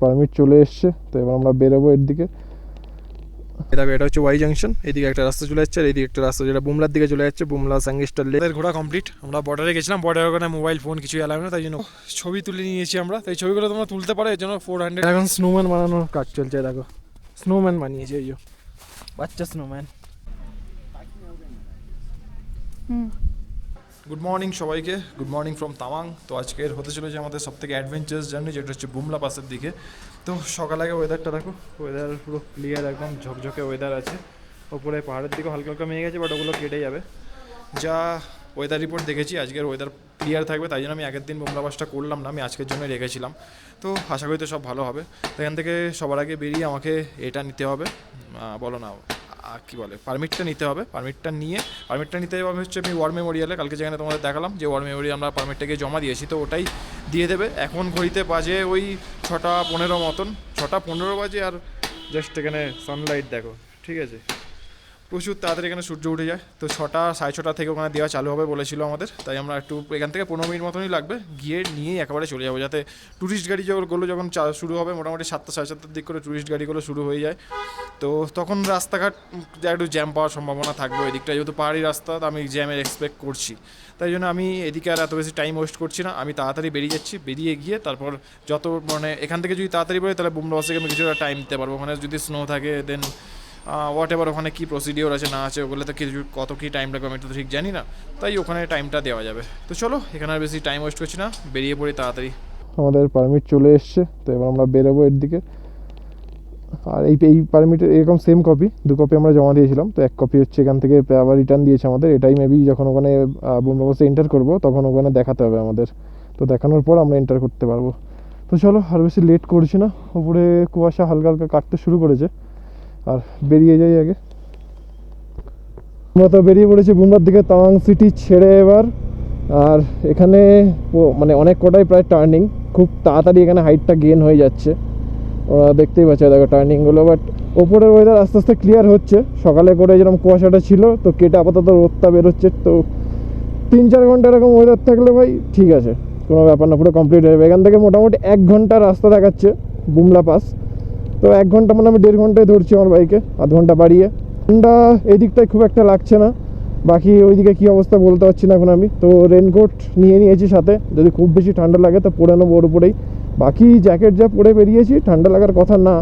Permit চলে এসছে, তো এবার আমরা বেরোবো এর দিকে। দেখো এটা হচ্ছে ওয়াই জাংশন, এইদিকে একটা রাস্তা চলে যাচ্ছে আর এইদিকে একটা রাস্তা যেটা বুমলার দিকে চলে যাচ্ছে, বুমলা স্যাঙ্গেস্টার লেক। ঘোরা কমপ্লিট, আমরা বর্ডারে গেছিলাম, বর্ডারে ওখানে মোবাইল ফোন কিছু অ্যালাউ না, তাই জন্য ছবি তুলে নিয়েছি আমরা। তাই ছবিগুলো তোমরা তুলতে পারো, এর জন্য 400। এখন স্নোম্যান বানানোর কাজ চলছে, দেখো স্নোম্যান বানিয়েছে এই যে বাচ্চা স্নোম্যান। গুড মর্নিং সবাইকে, গুড মর্নিং ফ্রম তাওয়াং। তো আজকের হতে চলেছে আমাদের সবথেকে অ্যাডভেঞ্চারাস জার্নি, যেটা হচ্ছে বুমলা পাসের দিকে। তো সকাল আগে ওয়েদারটা দেখো, ওয়েদার পুরো ক্লিয়ার, একদম ঝকঝকে ওয়েদার আছে। ওপরে পাহাড়ের দিকে হালকা হালকা মেয়ে গেছে, বাট ওগুলো কেটে যাবে। যা ওয়েদার রিপোর্ট দেখেছি আজকের ওয়েদার ক্লিয়ার থাকবে, তাই জন্য আমি আগের দিন বুমলা পাসটা করলাম না, আমি আজকের জন্য রেখেছিলাম। তো আশা করি তো সব ভালো হবে। তো এখান থেকে সবার আগে বেরিয়ে আমাকে এটা নিতে হবে, বলো না কী বলে, পারমিটটা নিতে হবে। পারমিটটা নিতে হবে হচ্ছে আমি ওয়ার মেমোরিয়ালে, কালকে যেখানে তোমাদের দেখালাম যে ওয়ার মেমোরিয়াল আমরা পারমিটটাকে জমা দিয়েছি, তো ওটাই দিয়ে দেবে। এখন ঘড়িতে বাজে ওই 6:15 মতন, 6:15 বাজে। আর জাস্ট এখানে সানলাইট দেখো, ঠিক আছে, প্রচুর তাড়াতাড়ি এখানে সূর্য উঠে যায়। তো 6:30 থেকে ওখানে দেওয়া চালু হবে বলেছিল আমাদের, তাই আমরা একটু এখান থেকে 15 মিনিট মতনই লাগবে, গিয়ে নিয়েই একেবারে চলে যাবো, যাতে ট্যুরিস্ট গাড়িগুলো যখন শুরু হবে, মোটামুটি 7টা সাড়ে 7টার দিক করে ট্যুরিস্ট গাড়িগুলো শুরু হয়ে যায়। তো তখন রাস্তাঘাট যা একটু জ্যাম পাওয়ার সম্ভাবনা থাকবে ওই দিকটা, যেহেতু পাহাড়ি রাস্তা, আমি জ্যামের এক্সপেক্ট করছি। তাই জন্য আমি এদিকে আর এত বেশি টাইম ওয়েস্ট করছি না, আমি তাড়াতাড়ি বেরিয়ে যাচ্ছি। বেরিয়ে গিয়ে তারপর যত এখান থেকে যদি তাড়াতাড়ি বেরোয়, তাহলে বুমলা পাস থেকে আমি কিছুটা টাইম দিতে পারবো। ওখানে যদি স্নো থাকে দেন হোয়াট এভার ওখানে কী প্রসিডিওর আছে না আছে, ওগুলোতে কত কী টাইম লাগবে আমি তো ঠিক জানি না, তাই ওখানে টাইমটা দেওয়া যাবে। তো চলো, এখানে আর বেশি টাইম ওয়েস্ট করছি না, বেরিয়ে পড়ি তাড়াতাড়ি। আমাদের পারমিট চলে এসছে, তো এবার আমরা বেরোবো এর দিকে। আর এই পারমিটের এরকম সেম কপি 2 কপি আমরা জমা দিয়েছিলাম, তো 1 কপি হচ্ছে এখান থেকে আবার রিটার্ন দিয়েছে আমাদের। এটাই মেবি যখন ওখানে বুমলা পাসে এন্টার করবো তখন ওখানে দেখাতে হবে আমাদের, তো দেখানোর পর আমরা এন্টার করতে পারবো। তো চলো আর বেশি লেট করছি না, উপরে কুয়াশা হালকা হালকা কাটতে শুরু করেছে, আর বেরিয়ে যাই আগে। আমরা তো বেরিয়ে পড়েছি বুমলার দিকে, তাওয়াং সিটি ছেড়ে এবার। আর এখানে মানে অনেক কটাই প্রায় টার্নিং, খুব তাড়াতাড়ি এখানে হাইটটা গেন হয়ে যাচ্ছে, দেখতেই পাচ্ছি দেখো টার্নিংগুলো। বাট ওপরের ওয়েদার আস্তে আস্তে ক্লিয়ার হচ্ছে, সকালে করে যেরকম কুয়াশাটা ছিল তো কেটে আপাতত রোদটা বেরোচ্ছে। তো 3-4 ঘন্টা এরকম ওয়েদার থাকলে ভাই ঠিক আছে, কোনো ব্যাপার না, পুরো কমপ্লিট হয়ে যাবে। এখান থেকে মোটামুটি 1 ঘন্টা রাস্তা দেখাচ্ছে বুমলা পাস, তো 1 ঘন্টা মানে আমি 1.5 ঘন্টায় ধরছি আমার বাইকে, আধ ঘন্টা বাড়িয়ে। ঠান্ডা এই দিকটায় খুব একটা লাগছে না, বাকি ওইদিকে কী অবস্থা বলতে পারছি না এখন আমি। তো রেনকোট নিয়ে নিয়েছি সাথে, যদি খুব বেশি ঠান্ডা লাগে তো পরে নেবো ওর উপরেই। বাকি জ্যাকেট যা পরে বেরিয়েছি, ঠান্ডা লাগার কথা না,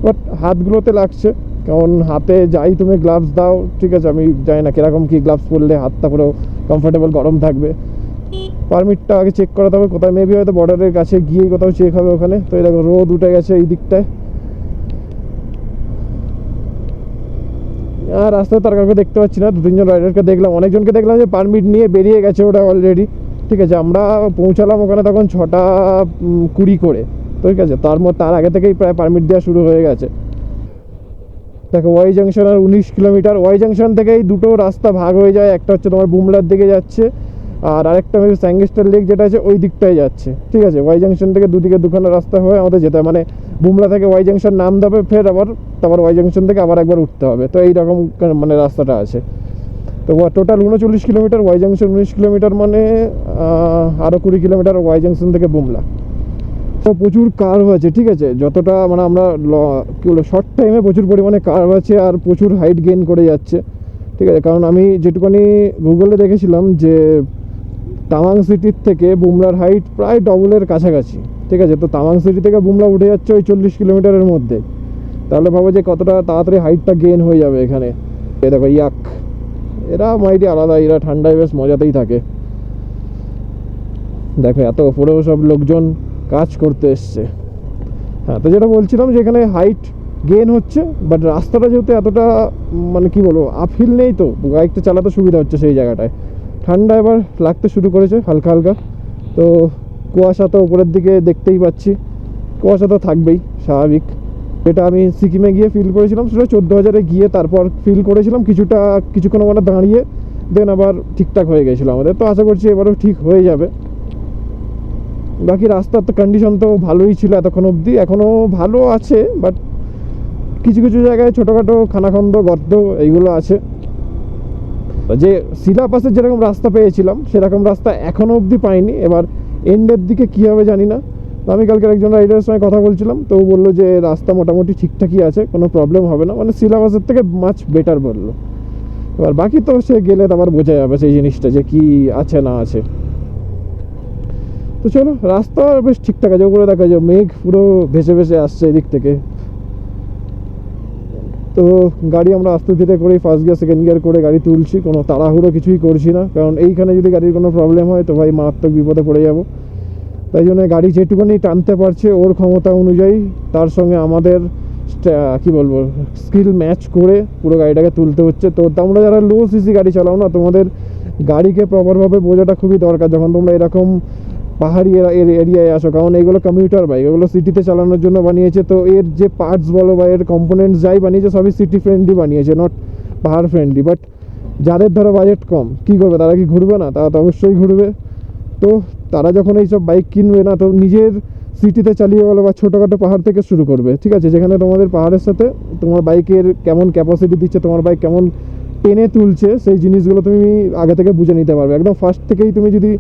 বাট হাতগুলোতে লাগছে, কারণ হাতে যাই তুমি গ্লাভস দাও, ঠিক আছে, আমি জানি না কীরকম কী গ্লাভস পরলে হাতটা পুরো কমফোর্টেবল গরম থাকবে। পারমিটটা আগে চেক করাতে হবে কোথায়, মেবি হয়তো বর্ডারের কাছে গিয়েই কোথাও চেক হবে ওখানে। তো এই দেখো রোদ উঠে গেছে এই দিকটায়, আর রাস্তায় তার কাউকে দেখতে পাচ্ছি না। 2-3 জন রাইডারকে দেখলাম, অনেকজনকে দেখলাম যে পারমিট নিয়ে বেরিয়ে গেছে ওটা অলরেডি, ঠিক আছে। আমরা পৌঁছালাম ওখানে তখন 6:20 করে, ঠিক আছে, তার আগে থেকেই প্রায় পারমিট দেওয়া শুরু হয়ে গেছে। দেখো ওয়াই জাংশন আর 19 কিলোমিটার, ওয়াই জাংশন থেকেই দুটো রাস্তা ভাগ হয়ে যায়, একটা হচ্ছে তোমার বুমলার দিকে যাচ্ছে, আর আরেকটা হচ্ছে স্যাঙ্গেস্টার লেক যেটা আছে ওই দিকটায় যাচ্ছে, ঠিক আছে। ওয়াই জাংশন থেকে দুদিকে দুখানা রাস্তা হয়ে আমাদের যেতে হয়, মানে বুমলা থেকে ওয়াই জাংশন নামতে হবে, ফের আবার তারপর ওয়াই জাংশন থেকে আবার একবার উঠতে হবে। তো এইরকম মানে রাস্তাটা আছে। তো total 39 kilometre, Y junction 19 kilometre, মানে আরও 20 কিলোমিটার ওয়াই জাংশন থেকে বুমলা। তো প্রচুর কার্ভ আছে, ঠিক আছে, যতটা মানে আমরা কী বলবো শর্ট টাইমে প্রচুর পরিমাণে কার্ভ আছে, আর প্রচুর হাইট গেইন করে যাচ্ছে, ঠিক আছে। কারণ আমি যেটুকুনি গুগলে দেখেছিলাম যে তাওয়াং সিটির থেকে বুমলার হাইট প্রায় ডবলের কাছাকাছি, ঠিক আছে। তো তাওয়াং সিটি থেকে বুমলা উঠে যাচ্ছে ওই 40 কিলোমিটারের মধ্যে, তাহলে ভাবো যে কতটা তাড়াতাড়ি হাইটটা গেইন হয়ে যাবে এখানে। এ দেখো ইয়াক, এরা মাইটি আলাদা, এরা ঠান্ডায় বেশ মজাতেই থাকে। দেখো এত ওপরেও সব লোকজন কাজ করতে এসছে। হ্যাঁ, তো যেটা বলছিলাম যে এখানে হাইট গেইন হচ্ছে, বাট রাস্তাটা যেহেতু এতটা মানে কী বলবো আপহিল নেই, তো বাইকটা চালাতে সুবিধা হচ্ছে সেই জায়গাটায়। ঠান্ডা এবার লাগতে শুরু করেছে হালকা হালকা। তো কুয়াশা তো উপরের দিকে দেখতেই পাচ্ছি, কুয়াশা তো থাকবেই স্বাভাবিক। যেটা আমি সিকিমে গিয়ে ফিল করেছিলাম সেটা 14,000-এ গিয়ে তারপর ফিল করেছিলাম, কিছুক্ষণ মানে দাঁড়িয়ে, দেন আবার ঠিকঠাক হয়ে গেছিলো আমাদের। তো আশা করছি এবারও ঠিক হয়ে যাবে। বাকি রাস্তার তো কন্ডিশন তো ভালোই ছিল এতক্ষণ অবধি, এখনও ভালো আছে, বাট কিছু কিছু জায়গায় ছোটোখাটো খানাখন্দ গর্ত এইগুলো আছে। যে শিলা পাসের যেরকম রাস্তা পেয়েছিলাম সেরকম রাস্তা এখনও অবধি পাইনি, এবার এন্ডের দিকে কী হবে জানি না। তো আমি কালকে একজন রাইডারের সঙ্গে কথা বলছিলাম, তো ও বললো যে রাস্তা মোটামুটি ঠিকঠাকই আছে, কোনো প্রবলেম হবে না, মানে সিলেবাসের থেকে মাছ বেটার বললো। এবার বাকি তো সে গেলে তো আবার বোঝা যাবে সেই জিনিসটা যে কি আছে না আছে। তো চলো, রাস্তা বেশ ঠিকঠাক আছে, উপরে দেখা যায় মেঘ পুরো ভেসে ভেসে আসছে এদিক থেকে। তো গাড়ি আমরা আস্তে ধীরে করেই ফার্স্ট গিয়ার সেকেন্ড গিয়ার করে গাড়ি তুলছি, কোনো তাড়াহুড়ো কিছুই করছি না, কারণ এইখানে যদি গাড়ির কোনো প্রবলেম হয় তো ভাই মারাত্মক বিপদে পড়ে যাব। তাই জন্য গাড়ি যেটুকুনি টানতে পারছে ওর ক্ষমতা অনুযায়ী, তার সঙ্গে আমাদের কি বলবো স্কিল ম্যাচ করে পুরো গাড়িটাকে তুলতে হচ্ছে। তো তোমরা যারা লো সিসি গাড়ি চালাও না, তোমাদের গাড়িকে প্রপারভাবে বোঝাটা খুবই দরকার যখন তোমরা এরকম পাহাড়ি এরিয়ায় আসো, কারণ এইগুলো কমিউটার বাইক, এগুলো সিটিতে চালানোর জন্য বানিয়েছে। তো এর যে পার্টস বলো বা এর কম্পোনেন্টস যাই বানিয়েছে সবই সিটি ফ্রেন্ডলি বানিয়েছে, নট পাহাড় ফ্রেন্ডলি। বাট যাদের ধরো বাজেট কম, কী করবে, তারা কি ঘুরবে না? তারা তো অবশ্যই ঘুরবে। তো তারা যখন এইসব বাইক কিনবে না, তো নিজের সিটিতে চালিয়ে বলো বা ছোটোখাটো পাহাড় থেকে শুরু করবে, ঠিক আছে, যেখানে তোমাদের পাহাড়ের সাথে তোমার বাইকের কেমন ক্যাপাসিটি দিচ্ছে, তোমার বাইক কেমন টেনে তুলছে, সেই জিনিসগুলো তুমি আগে থেকে বুঝে নিতে পারবে। একদম ফার্স্ট থেকেই তুমি যদি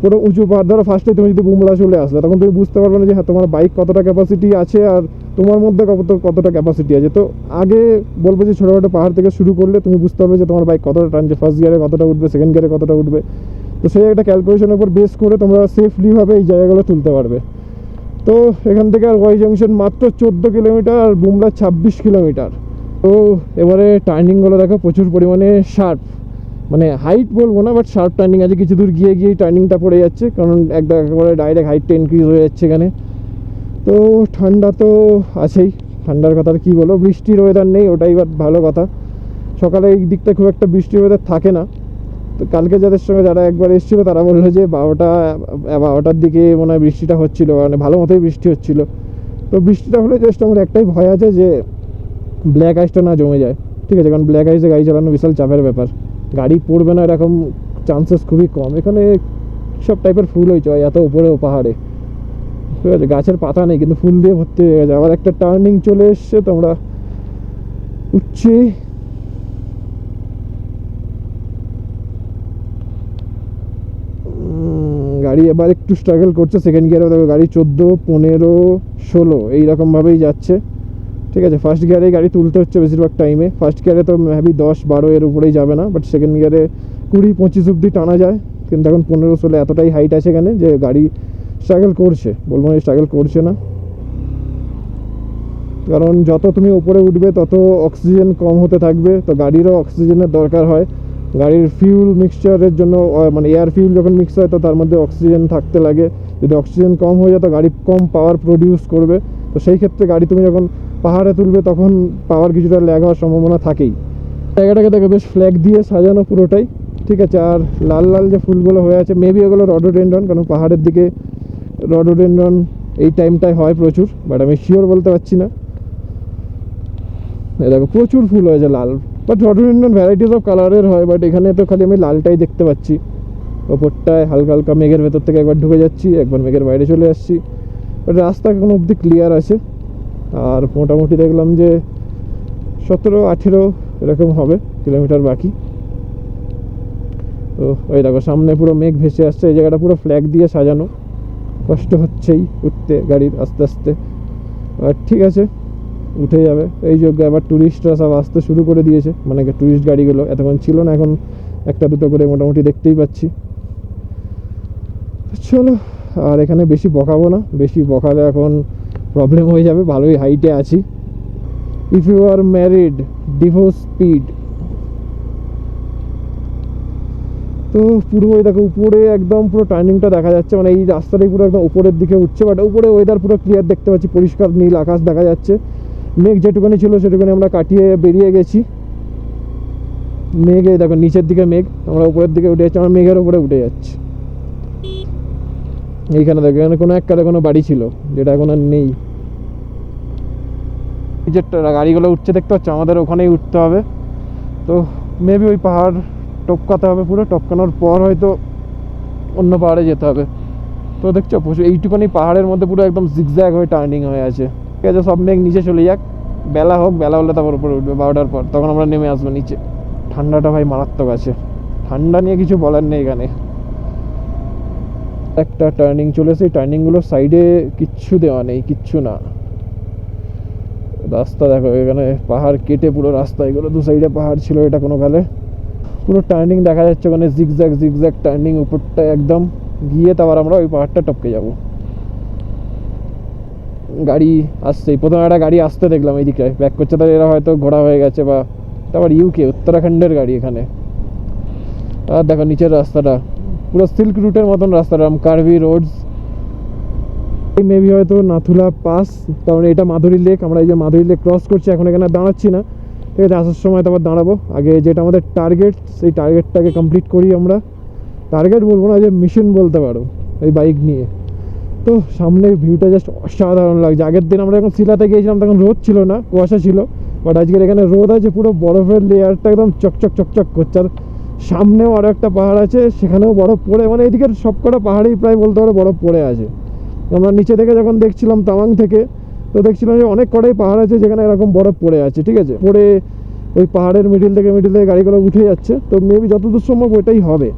পুরো উঁচু পাহাড় ধরো, ফার্স্টে তুমি যদি বুমলা চলে আসলে, তখন তুমি বুঝতে পারবে না যে হ্যাঁ তোমার বাইক কতটা ক্যাপাসিটি আছে আর তোমার মধ্যে কতটা ক্যাপাসিটি আছে। তো আগে বলবো যে ছোটোখাটো পাহাড় থেকে শুরু করলে তুমি বুঝতে পারবে যে তোমার বাইক কতটা টানছে, ফার্স্ট গিয়ারে কতটা উঠবে, সেকেন্ড গিয়ারে কতটা উঠবে। তো সেই একটা ক্যালকুলেশনের উপর বেস করে তোমরা সেফলিভাবে এই জায়গাগুলো তুলতে পারবে। তো এখান থেকে আর ওয়াই জাংশন মাত্র 14 কিলোমিটার আর বুমলা 26 কিলোমিটার। তো এবারে টার্নিংগুলো দেখো প্রচুর পরিমাণে শার্প, মানে হাইট বলবো না, বাট শার্প টার্নিং আছে। কিছু দূর গিয়ে টার্নিংটা পড়ে যাচ্ছে, কারণ একেবারে ডাইরেক্ট হাইটটা ইনক্রিজ হয়ে যাচ্ছে এখানে। তো ঠান্ডা তো আছেই, ঠান্ডার কথা আর কী বলো, বৃষ্টির ওয়েদার নেই, ওটাই বাট ভালো কথা। সকালে এই দিকটা খুব একটা বৃষ্টির ওয়েদার থাকে না। তো কালকে যাদের সঙ্গে যারা একবার এসেছিলো তারা বললো যে 12টার দিকে মনে হয় বৃষ্টিটা হচ্ছিলো, মানে ভালো মতোই বৃষ্টি হচ্ছিলো। তো বৃষ্টিটা হলে জাস্ট আমার একটাই ভয় আছে যে ব্ল্যাক আইসটা না জমে যায়, ঠিক আছে, কারণ ব্ল্যাক আইসে গাড়ি চালানো বিশাল চাপের ব্যাপার, গাড়ি পড়বে না এরকম চান্সেস খুবই কম। এখানে সব টাইপের ফুল হয়েছে এত উপরেও পাহাড়ে, ঠিক আছে, গাছের পাতা নেই কিন্তু ফুল দিয়ে ভর্তি হয়ে গেছে। আবার একটা টার্নিং চলে এসছে, তোমরা উঠছি। গাড়ি এবার একটু স্ট্রাগল করছে, সেকেন্ড গিয়ারে দেখো গাড়ি 14, 15, 16 এইরকমভাবেই যাচ্ছে, ঠিক আছে। ফার্স্ট গিয়ারে গাড়ি তুলতে হচ্ছে বেশিরভাগ টাইমে, ফার্স্ট গিয়ারে তো মেবি 10, 12 এর উপরেই যাবে না, বাট সেকেন্ড গিয়ারে 20, 25 অব্দি টানা যায়। কিন্তু এখন 15, 16 এতটাই হাইট আছে এখানে যে গাড়ি স্ট্রাগল করছে, বলবো না স্ট্রাগল করছে না, কারণ যত তুমি উপরে উঠবে তত অক্সিজেন কম হতে থাকবে। তো গাড়িরও অক্সিজেনের দরকার হয়, গাড়ির ফিউল মিক্সচারের জন্য, মানে এয়ার ফিউল যখন মিক্স হয় তো তার মধ্যে অক্সিজেন থাকতে লাগে। যদি অক্সিজেন কম হয়ে যায় তো গাড়ি কম পাওয়ার প্রডিউস করবে। তো সেই ক্ষেত্রে গাড়ি তুমি যখন পাহাড়ে তুলবে তখন পাওয়ার কিছুটা ল্যাগ হওয়ার সম্ভাবনা থাকেই। জায়গাটাকে দেখো বেশ ফ্ল্যাগ দিয়ে সাজানো পুরোটাই, ঠিক আছে। আর লাল লাল যে ফুলগুলো হয়ে আছে মেবি ওগুলো রডোডেন্ড্রন, কারণ পাহাড়ের দিকে রডোডেন্ড্রন এই টাইমটায় হয় প্রচুর, বাট আমি শিওর বলতে পারছি না। দেখো প্রচুর ফুল হয়েছে লাল, বাট রডোডেন্ড্রন ভ্যারাইটিস অফ কালারের হয়, বাট এখানে তো খালি আমি লালটাই দেখতে পাচ্ছি। ওপরটায় হালকা হালকা মেঘের ভেতর থেকে একবার ঢুকে যাচ্ছি, একবার মেঘের বাইরে চলে আসছি, বাট রাস্তা এখন অবধি ক্লিয়ার আছে। আর মোটামুটি দেখলাম যে 17, 18 এরকম হবে কিলোমিটার বাকি। তো ওই দেখো সামনে পুরো মেঘ ভেসে আসছে, এই জায়গাটা পুরো ফ্ল্যাগ দিয়ে সাজানো, কষ্ট হচ্ছেই উঠতে গাড়ির আস্তে আস্তে, আর ঠিক আছে উঠে যাবে। এই যোগ্য আবার ট্যুরিস্টরা সব আসতে শুরু করে দিয়েছে, মানে ট্যুরিস্ট গাড়িগুলো এতক্ষণ ছিল না, এখন একটা দুটো করে মোটামুটি দেখতেই পাচ্ছি। চলো, আর এখানে বেশি বকাবো না, বেশি বকালে এখন প্রবলেম হয়ে যাবে, ভালোই হাইটে আছি। If you are married, divorce speed. তো পুরো ওই দেখো উপরে একদম পুরো টার্নিংটা দেখা যাচ্ছে, মানে এই রাস্তাটাই পুরো একদম উপরের দিকে উঠছে, বাট উপরে ওয়েদার পুরো ক্লিয়ার দেখতে পাচ্ছি, পরিষ্কার নীল আকাশ দেখা যাচ্ছে। মেঘ যেটুকুনি ছিল সেটুকুনি আমরা কাটিয়ে বেরিয়ে গেছি। মেঘে দেখো নিচের দিকে মেঘ, আমরা উপরের দিকে উঠে যাচ্ছি, আমরা মেঘের উপরে উঠে যাচ্ছি। এইখানে দেখো এখানে কোনো এককালে কোনো বাড়ি ছিল যেটা এখন আর নেই। যে গাড়িগুলো উঠছে দেখতে পাচ্ছ, আমাদের ওখানেই উঠতে হবে। তো মেবি ওই পাহাড় টপকাতে হবে, পুরো টপকানোর পর হয়তো অন্য পাহাড়ে যেতে হবে। তো দেখছো এইটুকুনি পাহাড়ের মধ্যে পুরো একদম জিগজ্যাগ হয়ে টার্নিং হয়ে আছে, ঠিক আছে। সব মেঘ নিচে চলে যাক, বেলা হোক, বেলা হলে তারপর উপরে উঠবে 12টার পর, তখন আমরা নেমে আসবো নিচে। ঠান্ডাটা ভাই মারাত্মক আছে, ঠান্ডা নিয়ে কিছু বলার নেই এখানে। একটা টার্নিং চলেছে, টার্নিংগুলোর সাইডে কিচ্ছু দেওয়া নেই, কিচ্ছু না। রাস্তা দেখো, এখানে পাহাড় কেটে পুরো রাস্তা, এগুলো দু সাইডে পাহাড় ছিল এটা কোনো কালে। পুরো টার্নিং দেখা যাচ্ছে, মানে জিগজ্যাগ জিগজ্যাগ টার্নিং উপরটা একদম। গিয়ে তারপর আমরা ওই পাহাড়টা টপকে যাব। গাড়ি আসছে, প্রথমে একটা গাড়ি আসতে দেখলাম এইদিকে ব্যাক করছে, তার এরা হয়তো ঘোরা হয়ে গেছে বা তারপর ইউকে উত্তরাখণ্ডের গাড়ি এখানে। আর দেখো নিচের রাস্তাটা পুরো সিল্ক রুটের মতন রাস্তাটা, কার্ভি রোডস। মেবি হয়তো নাথুলা পাস, কারণ এটা মাধুরী লেক। আমরা এই যে মাধুরী লেক ক্রস করছি এখন, এখানে দাঁড়াচ্ছি না, ঠিক আছে? আসার সময় তারপর দাঁড়াবো। আগে যেটা আমাদের টার্গেট, সেই টার্গেটটাকে কমপ্লিট করি আমরা। টার্গেট বলবো না, যে মিশন বলতে পারো এই বাইক নিয়ে। তো সামনের ভিউটা জাস্ট অসাধারণ লাগছে। আগের দিন আমরা যখন শিলাতে গিয়েছিলাম তখন রোদ ছিল না, কুয়াশা ছিল, বাট আজকের এখানে রোদ আছে, পুরো বরফের লেয়ারটা একদম চকচক চকচক করছে। আর সামনেও আরও একটা পাহাড় আছে, সেখানেও বরফ পড়ে, মানে এদিকের সবকটা পাহাড়েই প্রায় বলতে পারো বরফ পড়ে আছে। আমরা নিচে থেকে যখন দেখছিলাম তাওয়াং থেকে, তো দেখছিলাম যে অনেক কটাই পাহাড় আছে যেখানে এরকম বরফ পড়ে আছে, ঠিক আছে? পড়ে ওই পাহাড়ের মিডিল থেকে গাড়িগুলো উঠে যাচ্ছে। তো মেবি যতদূর সম্ভব ওইটাই হবে।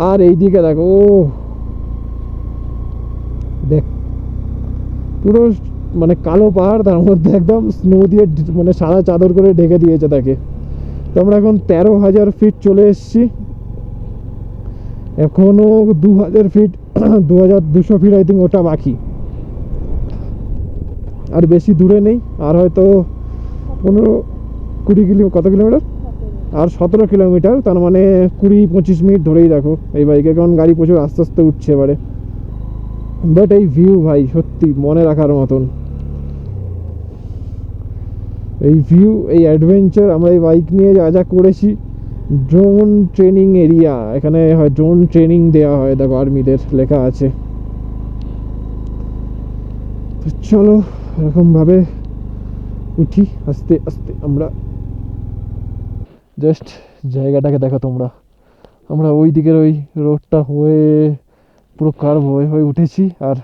আর এই দিকে দেখো, ও দেখ, পুরো মানে কালো পাহাড়, তার মধ্যে একদম স্নো দিয়ে মানে সাদা চাদর করে ঢেকে দিয়েছে তাকে। তো আমরা এখন 13,000 ফিট চলে এসেছি, এখনো 2,000 ফিট 2,200 ফিট আই থিঙ্ক ওটা বাকি। আর বেশি দূরে নেই, আর হয়তো 15-20 কত কিলোমিটার, আর 17 কিলোমিটার, তার মানে 20-25 মিনিট ধরেই দেখো এই বাইকে, কারণ গাড়ি প্রচুর আস্তে আস্তে উঠছে এবারে। বাট এই ভিউ ভাই সত্যি মনে রাখার মতন। এই ভিউ, এই অ্যাডভেঞ্চার, আমরা এই বাইক নিয়ে যা যা করেছি। ড্রোন ট্রেনিং এরিয়া, এখানে হয় ড্রোন ট্রেনিং দেওয়া হয়, দেখো আর্মিদের লেখা আছে। তো চলো এরকমভাবে উঠি আস্তে আস্তে আমরা। জাস্ট জায়গাটাকে দেখো তোমরা, আমরা ওই দিকের ওই রোডটা হয়ে পুরো কার্ভ হয়ে হয়ে উঠেছি, আর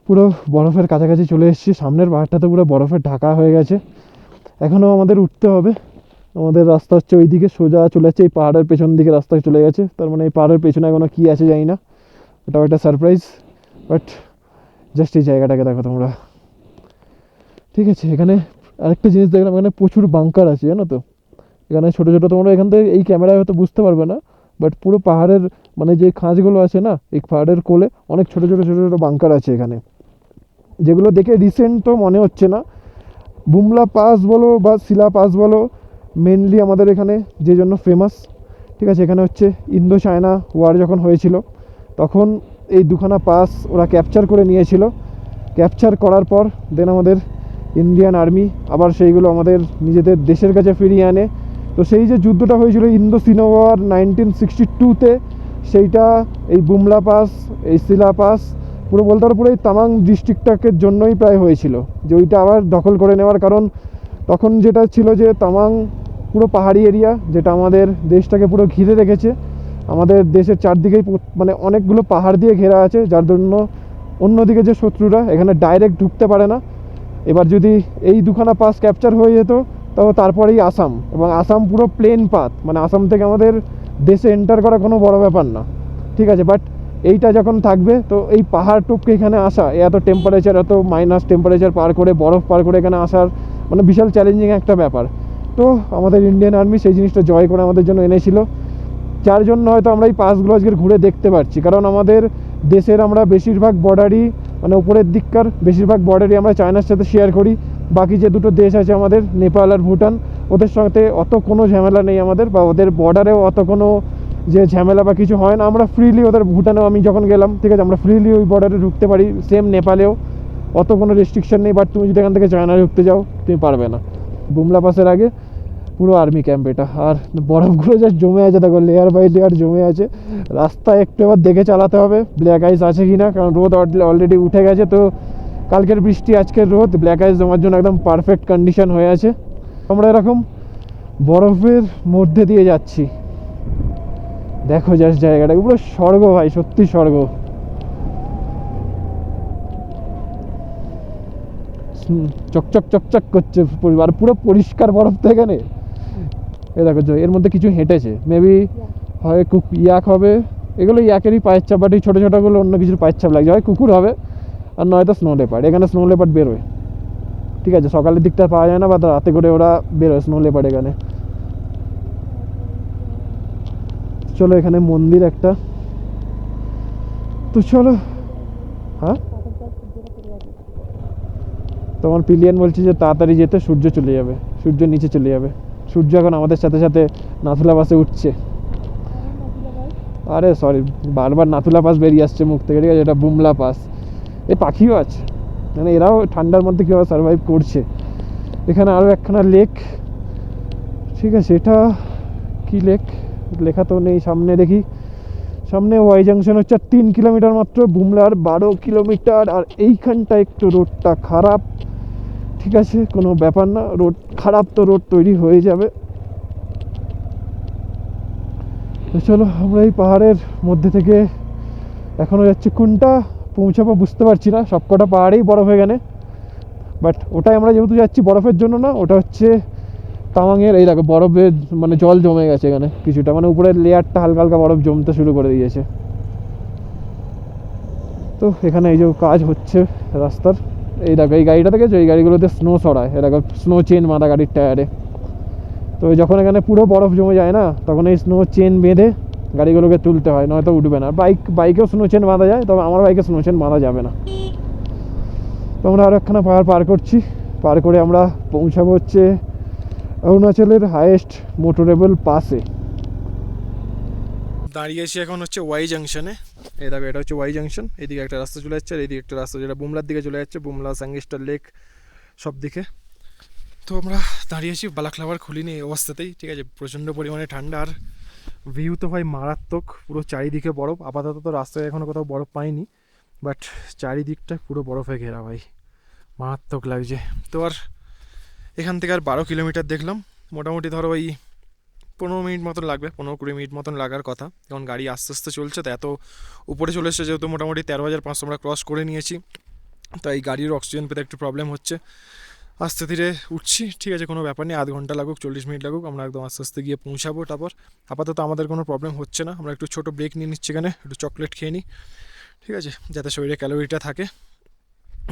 পুরো বরফের কাছাকাছি চলে এসেছি। সামনের পাহাড়টাতে পুরো বরফের ঢাকা হয়ে গেছে, এখনও আমাদের উঠতে হবে। আমাদের রাস্তা হচ্ছে ওই দিকে সোজা চলে যাচ্ছে, এই পাহাড়ের পেছন দিকে রাস্তায় চলে গেছে। তার মানে এই পাহাড়ের পেছনে এখনো কী আছে জানি না, ওটাও একটা সারপ্রাইজ। বাট জাস্ট এই জায়গাটাকে দেখো তোমরা, ঠিক আছে? এখানে আরেকটা জিনিস দেখলাম, এখানে প্রচুর বাংকার আছে, জানো তো? এখানে ছোটো ছোটো, তোমরা এখান থেকে এই ক্যামেরায় হয়তো বুঝতে পারবে না, বাট পুরো পাহাড়ের মানে যে খাঁজগুলো আছে না, এই পাহাড়ের কোলে অনেক ছোটো ছোটো ছোটো ছোটো বাংকার আছে এখানে, যেগুলো দেখে রিসেন্ট তো মনে হচ্ছে না। বুমলা পাস বলো বা শিলা পাস বলো, মেনলি আমাদের এখানে যে জন্য ফেমাস, ঠিক আছে? এখানে হচ্ছে ইন্দো চায়না ওয়ার যখন হয়েছিল, তখন এই দুখানা পাস ওরা ক্যাপচার করে নিয়েছিল। ক্যাপচার করার পর দেন আমাদের ইন্ডিয়ান আর্মি আবার সেইগুলো আমাদের নিজেদের দেশের কাছে ফিরিয়ে আনে। তো সেই যে যুদ্ধটা হয়েছিল ইন্দো চীনা ওয়ার 1962-তে, সেইটা এই বুমলা পাস, এই শিলা পাস, পুরো বলতে পারো পুরো এই তামাং ডিস্ট্রিক্টটাকে জন্যই প্রায় হয়েছিল, যে ওইটা আবার দখল করে নেওয়ার। কারণ তখন যেটা ছিল যে তামাং পুরো পাহাড়ি এরিয়া, যেটা আমাদের দেশটাকে পুরো ঘিরে রেখেছে। আমাদের দেশের চারদিকেই মানে অনেকগুলো পাহাড় দিয়ে ঘেরা আছে, যার জন্য অন্যদিকে যে শত্রুরা এখানে ডাইরেক্ট ঢুকতে পারে না। এবার যদি এই দুখানা পাস ক্যাপচার হয়ে যেত, তবে তারপরেই আসাম, এবং আসাম পুরো প্লেন পাথ, মানে আসাম থেকে আমাদের দেশে এন্টার করা কোনো বড় ব্যাপার না, ঠিক আছে? বাট এইটা যখন থাকবে, তো এই পাহাড় টপকে এখানে আসা, এত টেম্পারেচার, এত মাইনাস টেম্পারেচার পার করে, বরফ পার করে এখানে আসার মানে বিশাল চ্যালেঞ্জিং একটা ব্যাপার। তো আমাদের ইন্ডিয়ান আর্মি সেই জিনিসটা জয় করে আমাদের জন্য এনেছিল, যার জন্য হয়তো আমরা এই পাসগুলো আজকে ঘুরে দেখতে পাচ্ছি। কারণ আমাদের দেশের আমরা বেশিরভাগ বর্ডারই, মানে উপরের দিককার বেশিরভাগ বর্ডারই আমরা চায়নার সাথে শেয়ার করি। বাকি যে দুটো দেশ আছে আমাদের, নেপাল আর ভুটান, ওদের সাথে অত কোনো ঝামেলা নেই আমাদের, বা ওদের বর্ডারেও অত কোনো যে ঝামেলা বা কিছু হয় না। আমরা ফ্রিলি ওদের, ভুটানেও আমি যখন গেলাম, ঠিক আছে, আমরা ফ্রিলি ওই বর্ডারে ঢুকতে পারি। সেম নেপালেও অত কোনো রেস্ট্রিকশন নেই। বাট তুমি যদি এখান থেকে চায়না ঢুকতে যাও, তুমি পারবে না। বুমলা পাসের আগে পুরো আর্মি ক্যাম্প এটা, আর বরফগুলো জাস্ট জমে আছে, দেখো লেয়ার বাই লেয়ার জমে আছে। রাস্তা একটু এবার দেখে চালাতে হবে ব্ল্যাক আইস আছে কি না, কারণ রোদ অলরেডি উঠে গেছে। তো কালকের বৃষ্টি, আজকের রোদ, ব্ল্যাক আইস জমার জন্য একদম পারফেক্ট কন্ডিশন হয়ে আছে। আমরা এরকম বরফের মধ্যে দিয়ে যাচ্ছি, দেখো জাস্ট জায়গাটা পুরো স্বর্গ ভাই, সত্যি স্বর্গ। চকচক চকচক করছে, আর পুরো পরিষ্কার বরফ তো এখানে। এ দেখো এর মধ্যে কিছু হেঁটেছে, মেবি হয় খুব ইয়াক হবে, এগুলো ইয়াকেরই পায়ের চাপ, বাট এই ছোটো ছোটোগুলো অন্য কিছুর পায়ের চাপ লাগছে, হয় কুকুর হবে আর নয়তো স্নো লেপার্ড। এখানে স্নো লেপার্ড বেরোয়, ঠিক আছে, সকালের দিকটা পাওয়া যায় না, বা রাতে করে ওরা বেরোয় স্নো লেপার্ড এখানে। চলো এখানে মন্দির একটা, তো চলো। হ্যাঁ, তোমার পিলিয়ন বলছে যে তাড়াতাড়ি যেতে, সূর্য চলে যাবে, সূর্য নিচে চলে যাবে। সূর্য এখন আমাদের সাথে সাথে নাথুলা পাসে উঠছে। আরে সরি, বারবার নাথুলা পাস বেরিয়ে আসছে মুখ থেকে, ঠিক আছে, এটা বুমলা পাস। এই পাখিও আছে, মানে এরাও ঠান্ডার মধ্যে কীভাবে সার্ভাইভ করছে। এখানে আরও একখানা লেক, ঠিক আছে, এটা কি লেক লেখা তো নেই সামনে, দেখি সামনে ওয়াই জাংশন হচ্ছে 3 কিলোমিটার মাত্র, বুমলার 12 কিলোমিটার। আর এইখানটা একটু রোডটা খারাপ, ঠিক আছে, কোনো ব্যাপার না, রোড খারাপ তো রোড তৈরি হয়ে যাবে। তো চলো আমরা এই পাহাড়ের মধ্যে থেকে এখনও যাচ্ছি, কোনটা পৌঁছাবো বুঝতে পারছি না, সবকটা পাহাড়েই বরফ হয়ে গেলে। বাট ওটাই আমরা যেহেতু যাচ্ছি বরফের জন্য না, ওটা হচ্ছে তাওয়াংয়ের, এই দেখো বরফের মানে জল জমে গেছে এখানে কিছুটা, মানে উপরের লেয়ারটা হালকা হালকা বরফ জমতে শুরু করে দিয়েছে। তো এখানে এই যে কাজ হচ্ছে রাস্তার, এই দেখো এই গাড়িটা দেখেছো, এই গাড়িগুলোতে স্নো সরায়, এ দেখো স্নো চেন বাঁধা গাড়ির টায়ারে। তো যখন এখানে পুরো বরফ জমে যায় না, তখন এই স্নো চেন বেঁধে গাড়িগুলোকে তুলতে হয়, নয়তো উঠবে না। বাইকেও স্নো চেন বাঁধা যায়, তবে আমার বাইকে স্নো চেন বাঁধা যাবে না। তো আমরা আরও একখানা পাহাড় পার করছি, পার করে আমরা পৌঁছাবো হচ্ছে অরুণাচলের হাইয়েস্ট মোটরেবল পাসে। দাঁড়িয়েছি এখন হচ্ছে ওয়াই জাংশনে, এই দেখো এটা হচ্ছে ওয়াই জাংশন, এইদিকে একটা রাস্তা চলে যাচ্ছে আর এইদিকে একটা রাস্তা যেটা বুমলার দিকে চলে যাচ্ছে, বুমলা স্যাঙ্গেস্টার লেক সব দিকে। তো আমরা দাঁড়িয়েছি, বালাক্লাভার খুলিনি এই অবস্থাতেই, ঠিক আছে, প্রচণ্ড পরিমাণে ঠান্ডা। আর ভিউ তো ভাই মারাত্মক, পুরো চারিদিকে বরফ। আপাতত তো রাস্তায় এখনও কোথাও বরফ পাইনি, বাট চারিদিকটা পুরো বরফে ঘেরা ভাই, মারাত্মক লাগছে। তো আর এখান থেকে আর 12 কিলোমিটার দেখলাম, মোটামুটি ধরো ওই 15 মিনিট মতন লাগবে, 15-20 মিনিট মতন লাগার কথা। এখন গাড়ি আস্তে আস্তে চলছে, তো এত উপরে চলে এসেছে যেহেতু, মোটামুটি 13,500 আমরা ক্রস করে নিয়েছি, তাই গাড়ির অক্সিজেন পেতে একটু প্রবলেম হচ্ছে। আস্তে ধীরে উঠছি, ঠিক আছে, কোনো ব্যাপার নেই, আধ ঘন্টা লাগুক 40 মিনিট লাগুক, আমরা একদম আস্তে আস্তে গিয়ে পৌঁছাবো। তারপর আপাতত আমাদের কোনো প্রবলেম হচ্ছে না, আমরা একটু ছোটো ব্রেক নিয়ে নিচ্ছি এখানে, একটু চকলেট খেয়ে নিই, ঠিক আছে, যাতে শরীরে ক্যালোরিটা থাকে।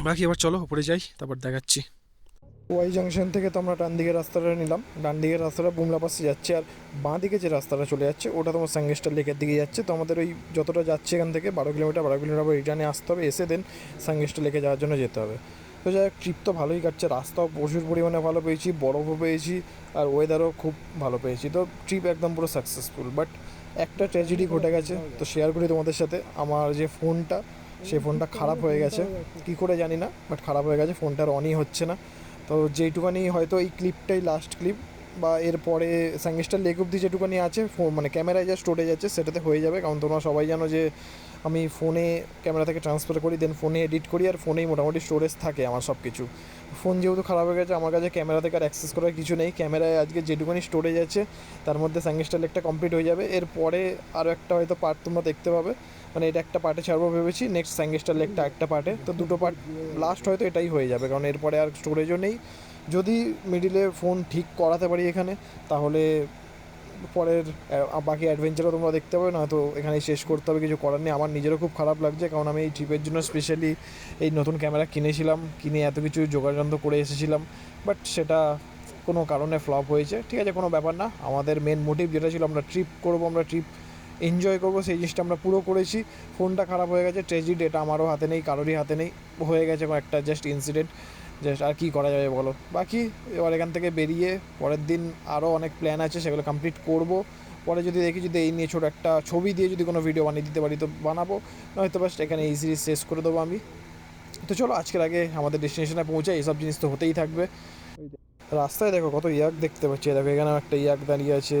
বাকি এবার চলো উপরে যাই, তারপর দেখাচ্ছি। ওয়াই জাংশন থেকে তো আমরা ডান দিকের রাস্তাটা নিলাম, ডান দিকের রাস্তাটা বুমলা পাশে যাচ্ছে, আর বাঁ দিকে যে রাস্তাটা চলে যাচ্ছে ওটা তোমার স্যাঙ্গেস্টার লেকের দিকে যাচ্ছে। তো আমাদের ওই যতটা যাচ্ছে এখান থেকে 12 কিলোমিটার আবার রিটার্নে আসতে হবে, এসে দেন স্যাঙ্গেস্টার লেকে যাওয়ার জন্য যেতে হবে। তো যাই হোক, ট্রিপ তো ভালোই কাটছে, রাস্তাও প্রচুর পরিমাণে ভালো পেয়েছি, বরফও পেয়েছি, আর ওয়েদারও খুব ভালো পেয়েছি। তো ট্রিপ একদম পুরো সাকসেসফুল। বাট একটা ট্র্যাজেডি ঘটে গেছে, তো শেয়ার করি তোমাদের সাথে। আমার যে ফোনটা, সেই ফোনটা খারাপ হয়ে গেছে, কী করে জানি না, বাট খারাপ হয়ে গেছে, ফোনটার অনই হচ্ছে না। তো যেইটুকানি হয়তো এই ক্লিপটাই লাস্ট ক্লিপ, বা এরপরে স্যাঙ্গেস্টার লেক অব্দি যেটুকানি আছে মানে ক্যামেরায় যা স্টোরেজ আছে সেটাতে হয়ে যাবে। কারণ তোমরা সবাই জানো যে আমি ফোনে ক্যামেরা থেকে ট্রান্সফার করি, দেন ফোনে এডিট করি, আর ফোনেই মোটামুটি স্টোরেজ থাকে আমার সব কিছু। ফোন যেহেতু খারাপ হয়ে গেছে, আমার কাছে ক্যামেরা থেকে আর অ্যাক্সেস করার কিছু নেই। ক্যামেরায় আজকে যেটুকুনি স্টোরেজ আছে তার মধ্যে স্যাঙ্গেস্টার লেকটা কমপ্লিট হয়ে যাবে। এরপরে আরও একটা হয়তো পার্ট তোমরা দেখতে পাবে, মানে এটা একটা পার্টে ছাড়বো ভেবেছি, নেক্সট স্যাঙ্গেস্টার লেকটা একটা পার্টে। তো দুটো পার্ট লাস্ট হয়তো এটাই হয়ে যাবে, কারণ এরপরে আর স্টোরেজও নেই। যদি মিডিলে ফোন ঠিক করাতে পারি এখানে, তাহলে পরের বাকি অ্যাডভেঞ্চারও তোমরা দেখতে পাবে, না তো এখানেই শেষ করতে হবে, কিছু করার নেই। আমার নিজেরও খুব খারাপ লাগছে, কারণ আমি এই ট্রিপের জন্য স্পেশালি এই নতুন ক্যামেরা কিনেছিলাম, কিনে এত কিছু যোগাযন্ত্র করে এসেছিলাম, বাট সেটা কোনো কারণে ফ্লপ হয়েছে। ঠিক আছে, কোনো ব্যাপার না, আমাদের মেন মোটিভ যেটা ছিল আমরা ট্রিপ করবো, আমরা ট্রিপ এনজয় করবো, সেই জিনিসটা আমরা পুরো করেছি। ফোনটা খারাপ হয়ে গেছে, ট্র্যাজেডি, এটা আমারও হাতে নেই, কারোরই হাতে নেই, হয়ে গেছে একটা জাস্ট ইনসিডেন্ট, জাস্ট আর কী করা যাবে বলো। বাকি এবার এখান থেকে বেরিয়ে পরের দিন আরও অনেক প্ল্যান আছে, সেগুলো কমপ্লিট করব। পরে যদি দেখি যদি এই নিয়ে ছোটো একটা ছবি দিয়ে যদি কোনো ভিডিও বানিয়ে দিতে পারি তো বানাবো, নয়তো বাস এখানে এই সিরিজ শেষ করে দেবো আমি। তো চলো আজকের আগে আমাদের ডেস্টিনেশনে পৌঁছাই, এইসব জিনিস তো হতেই থাকবে। রাস্তায় দেখো কত ইয়াক দেখতে পাচ্ছি, দেখো এখানেও একটা ইয়াক দাঁড়িয়ে আছে,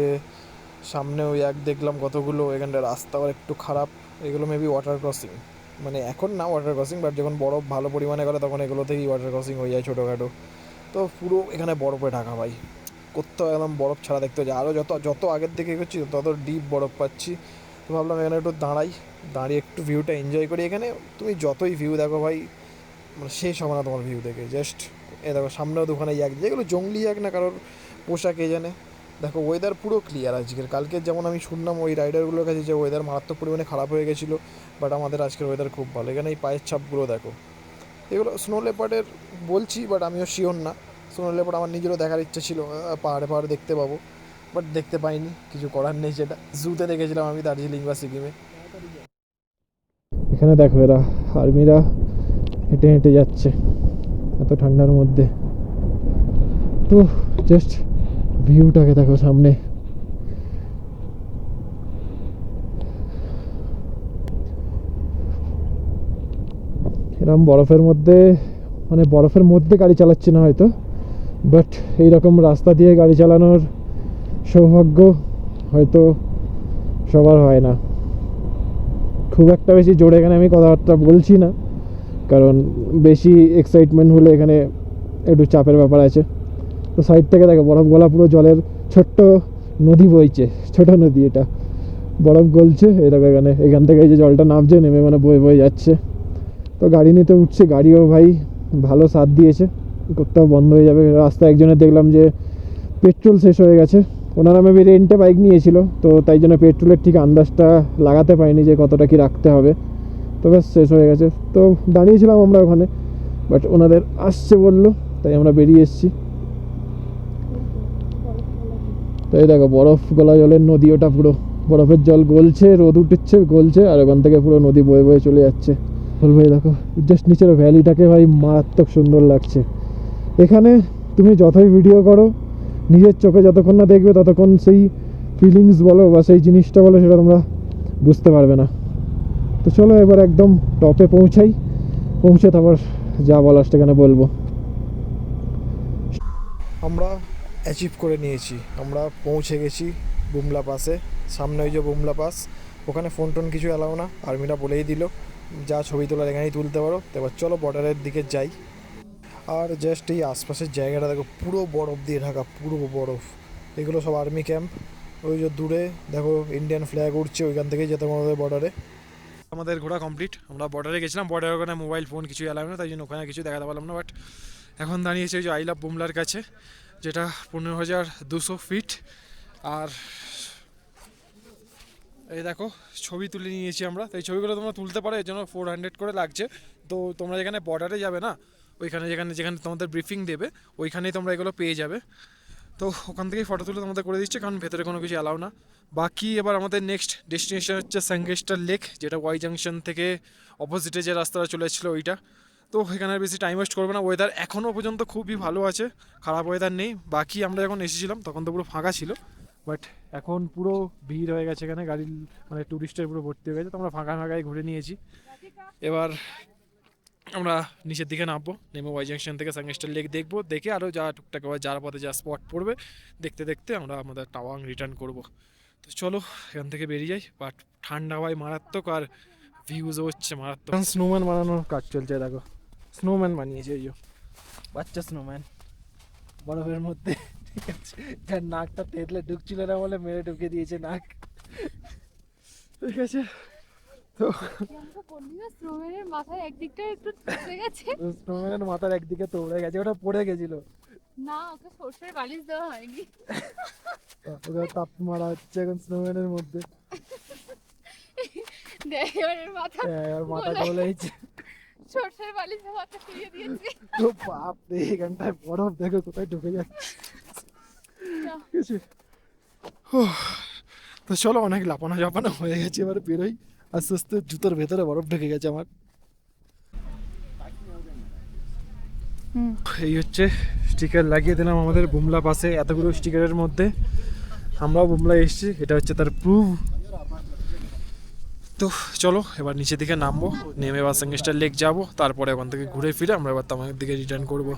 সামনেও ইয়াক দেখলাম কতগুলো। এখানটা রাস্তাও একটু খারাপ, এগুলো মেবি ওয়াটার ক্রসিং, মানে এখন না ওয়াটার ক্রসিং, বাট যখন বরফ ভালো পরিমাণে করে তখন এগুলো থেকেই ওয়াটার ক্রসিং হয়ে যায় ছোটোখাটো। তো পুরো এখানে বরফে ঢাকা ভাই, কোথাও একদম বরফ ছাড়া দেখতে হচ্ছে। আরও যত যত আগের দিকে এগোচ্ছি তত ডিপ বরফ পাচ্ছি। তো ভাবলাম এখানে একটু দাঁড়িয়ে একটু ভিউটা এনজয় করি। এখানে তুমি যতই ভিউ দেখো ভাই, মানে শেষ হবে না তোমার ভিউ দেখে। জাস্ট এ দেখো সামনেও দোকানে ইয়াক, যেগুলো জঙ্গলি ইয়াক না কারোর পোশাক কে জানে, দেখো ওয়েদার পুরো ক্লিয়ার আজকের। কালকে যেমন আমি শুনলাম ওই রাইডারগুলোর কাছে যে ওয়েদার মারাত্মক পরিমাণে খারাপ হয়ে গেছিলো, বাট আমাদের আজকের ওয়েদার খুব ভালো। এখানে এই পায়ের ছাপগুলো দেখো, এগুলো স্নো লেপার্ডের বলছি, বাট আমিও শিওর না। স্নো লেপার্ড আমার নিজেরও দেখার ইচ্ছে ছিল, পাহাড়ে পাহাড়ে দেখতে পাবো, বাট দেখতে পাইনি, কিছু করার নেই। সেটা জুতে দেখেছিলাম আমি দার্জিলিং বা সিকিমে। এখানে দেখো এরা আর্মিরা হেঁটে হেঁটে যাচ্ছে এত ঠান্ডার মধ্যে। তো জাস্ট ভিউটাকে দেখো সামনে, এরকম বরফের মধ্যে, মানে বরফের মধ্যে গাড়ি চালাচ্ছি না হয়তো, বাট এইরকম রাস্তা দিয়ে গাড়ি চালানোর সৌভাগ্য হয়তো সবার হয় না। খুব একটা বেশি জোরে এখানে আমি কথাবার্তা বলছি না, কারণ বেশি এক্সাইটমেন্ট হলে এখানে একটু চাপের ব্যাপার আছে। তো সাইড থেকে দেখো বরফ গলা পুরো জলের ছোট্ট নদী বইছে, ছোট নদী, এটা বরফ গলছে। এই দেখো এখান থেকে এই যে জলটা নামছে, নেমে মানে বয়ে বয়ে যাচ্ছে। তো গাড়ি নিতে উঠছে, গাড়িও ভাই ভালো সাথ দিয়েছে, কোথাও বন্ধ হয়ে যাবে। রাস্তায় একজনের দেখলাম যে পেট্রোল শেষ হয়ে গেছে, ওনারা মেবি রেন্টে বাইক নিয়েছিল, তো তাই জন্য পেট্রোলের ঠিক আন্দাজটা লাগাতে পারিনি যে কতটা কি রাখতে হবে। তো ব্যাস শেষ হয়ে গেছে, তো দাঁড়িয়েছিলাম আমরা ওখানে, বাট ওনাদের আসছে বললো, তাই আমরা বেরিয়ে এসেছি। তো এই দেখো বরফ গলা জলের নদী, ওটা পুরো বরফের জল গলছে, রোদ উঠছে, গলছে, আর ওখান থেকে পুরো নদী বয়ে বয়ে চলে যাচ্ছে। বলবো এই দেখো জাস্ট নিচের ভ্যালিটাকে ভাই মারাত্মক সুন্দর লাগছে। এখানে তুমি যতই ভিডিও করো, নিজের চোখে যতক্ষণ না দেখবে ততক্ষণ সেই ফিলিংস বলো বা সেই জিনিসটা বলো, সেটা তোমরা বুঝতে পারবে না। তো চলো এবার একদম টপে পৌঁছাই, পৌঁছে তারপর যা বলার সেখানে বলবো। আমরা অ্যাচিভ করে নিয়েছি, আমরা পৌঁছে গেছি বুমলা পাসে। সামনে ওই যে বুমলা পাস, ওখানে ফোন টোন কিছু অ্যালাউ না, আর্মিরা বলেই দিল যা ছবি তোলার এখানেই তুলতে পারো। তো এবার চলো বর্ডারের দিকে যাই। আর জাস্ট এই আশপাশের জায়গাটা দেখো, পুরো বরফ দিয়ে ঢাকা, পুরো বরফ। এগুলো সব আর্মি ক্যাম্প। ওই যে দূরে দেখো ইন্ডিয়ান ফ্ল্যাগ উঠছে, ওইখান থেকেই যেতে আমাদের বর্ডারে। আমাদের ঘোরা কমপ্লিট, আমরা বর্ডারে গেছিলাম। বর্ডারের ওখানে মোবাইল ফোন কিছু অ্যালাউ না, তাই জন্য ওখানে কিছু দেখাতে পারলাম না। বাট এখন দাঁড়িয়েছে ওই যে আই লাভ বুমলার কাছে, যেটা 15,200 ফিট। আর এই দেখো ছবি তুলে নিয়েছি আমরা, তো এই ছবিগুলো তোমরা তুলতে পারো, এর জন্য 400 করে লাগছে। তো তোমরা যেখানে বর্ডারে যাবে না, ওইখানে যেখানে যেখানে তোমাদের ব্রিফিং দেবে, ওইখানেই তোমরা এগুলো পেয়ে যাবে। তো ওখান থেকেই ফটো তুলে তোমাদের করে দিচ্ছে, কারণ ভেতরে কোনো কিছু অ্যালাউ না। বাকি এবার আমাদের নেক্সট ডেস্টিনেশন হচ্ছে স্যাঙ্গেস্টার লেক, যেটা ওয়াই জাংশন থেকে অপোজিটে যে রাস্তাটা চলে এসেছিলো ওইটা। তো এখানে আর বেশি টাইম ওয়েস্ট করবে না। ওয়েদার এখনও পর্যন্ত খুবই ভালো আছে, খারাপ ওয়েদার নেই। বাকি আমরা যখন এসেছিলাম তখন তো পুরো ফাঁকা ছিল, বাট এখন পুরো ভিড় হয়ে গেছে এখানে, গাড়ির মানে টুরিস্টের পুরো ভর্তি হয়ে গেছে। তো আমরা ফাঁকা ফাঁকায় ঘুরে নিয়েছি। এবার আমরা নিচের দিকে নামবো, নেমে ওয়াই জাংশন থেকে স্যাঙ্গেস্টার লেক দেখবো, দেখে আরও যা টুকটাক যার পথে যা স্পট পড়বে দেখতে দেখতে আমরা আমাদের টাওয়াং রিটার্ন করব। তো চলো এখান থেকে বেরিয়ে যাই। বাট ঠান্ডা হাওয়ায় মারাত্মক, আর ভিউজও হচ্ছে মারাত্মক। স্নোম্যান বানানোর কাজ চলছে, দেখো স্নোম্যান বানিয়েছে এই বাচ্চা স্নোম্যান বরফের মধ্যে, ঠিক আছে, যার নাকটা তেতলে ঢুকছিল না বলে মেরে ঢুকে দিয়েছে নাক, ঠিক আছে। তো স্নোম্যানের মাথায় একদিকটা একটু চলে গেছে, স্নোম্যানের মাথার একদিকে তোড়ে গেছে, ওটা পড়ে গেছিল না ওকে সর্ষের বালিশ দেওয়া হয়নি, ওকে তাপ মারা হচ্ছে এখন স্নোম্যানের মধ্যে। দেওয়ারের মাথা আর মাথা গলেছে, সর্ষের বালিশ মাথা ফিরিয়ে দিয়েছে। তো বাপ রে, এখানটায় বরফ দেখো কোথায় ঢুকে যাচ্ছে। ঠিক আছে, তো চলো অনেক লাপানো জাপানো হয়ে গেছে, এবার বেরোই আস্তে আস্তে। জুতোর ভেতরে বরফ ঢুকে গেছে আমার। এই হচ্ছে স্টিকার লাগিয়ে দিলাম আমাদের বুমলা পাশে, এতগুলো স্টিকারের মধ্যে আমরাও বুমলা এসেছি, এটা হচ্ছে তার প্রুফ। তো চলো এবার নিচের দিকে নামবো, নেমে এবার স্যাঙ্গেস্টার লেক যাবো, তারপরে ওখান থেকে ঘুরে ফিরে আমরা এবার তামাংয়ের দিকে রিটার্ন করবো।